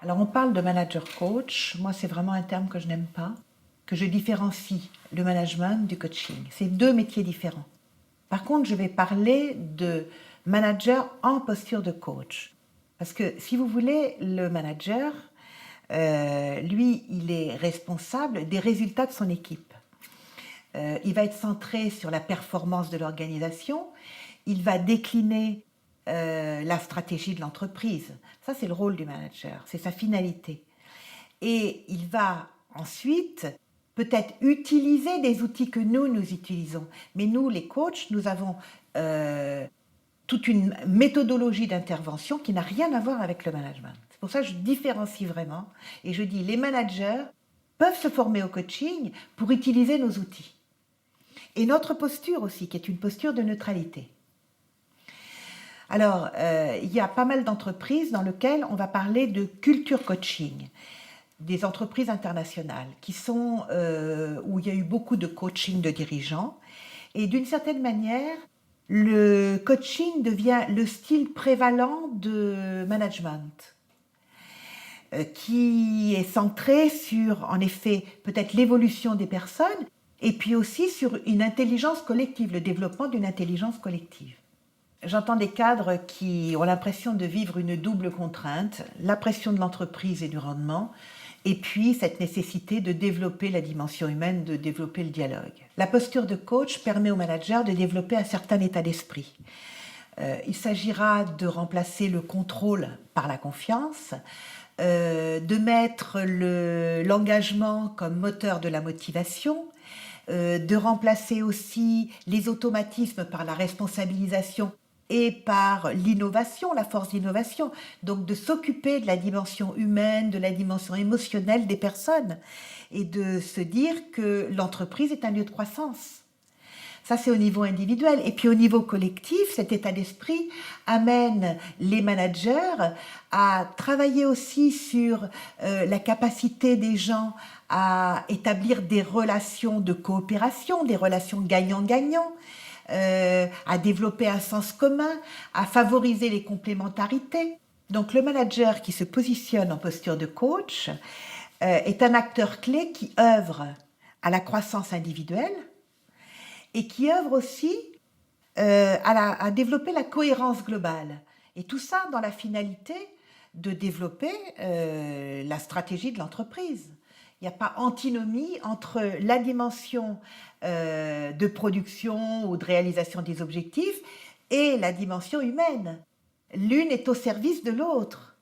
Alors on parle de manager coach, moi c'est vraiment un terme que je n'aime pas, que je différencie le management du coaching. C'est deux métiers différents. Par contre, je vais parler de manager en posture de coach. Parce que si vous voulez, le manager, lui, il est responsable des résultats de son équipe. Il va être centré sur la performance de l'organisation, il va décliner la stratégie de l'entreprise. Ça, c'est le rôle du manager, c'est sa finalité. Et il va ensuite peut-être utiliser des outils que nous utilisons. Mais nous, les coachs, nous avons toute une méthodologie d'intervention qui n'a rien à voir avec le management. C'est pour ça que je différencie vraiment et je dis les managers peuvent se former au coaching pour utiliser nos outils. Et notre posture aussi, qui est une posture de neutralité. Alors, il y a pas mal d'entreprises dans lesquelles on va parler de culture coaching, des entreprises internationales qui sont où il y a eu beaucoup de coaching de dirigeants. Et d'une certaine manière, le coaching devient le style prévalent de management, qui est centré sur, en effet, peut-être l'évolution des personnes, et puis aussi sur une intelligence collective, le développement d'une intelligence collective. J'entends des cadres qui ont l'impression de vivre une double contrainte, la pression de l'entreprise et du rendement, et puis cette nécessité de développer la dimension humaine, de développer le dialogue. La posture de coach permet au manager de développer un certain état d'esprit. Il s'agira de remplacer le contrôle par la confiance, de mettre l'engagement comme moteur de la motivation, de remplacer aussi les automatismes par la responsabilisation et par l'innovation, la force d'innovation. Donc de s'occuper de la dimension humaine, de la dimension émotionnelle des personnes et de se dire que l'entreprise est un lieu de croissance. Ça, c'est au niveau individuel. Et puis au niveau collectif, cet état d'esprit amène les managers à travailler aussi sur la capacité des gens à établir des relations de coopération, des relations gagnant-gagnant, à développer un sens commun, à favoriser les complémentarités. Donc le manager qui se positionne en posture de coach est un acteur clé qui œuvre à la croissance individuelle et qui œuvre aussi à développer la cohérence globale. Et tout ça dans la finalité de développer la stratégie de l'entreprise. Il n'y a pas antinomie entre la dimension de production ou de réalisation des objectifs et la dimension humaine. L'une est au service de l'autre.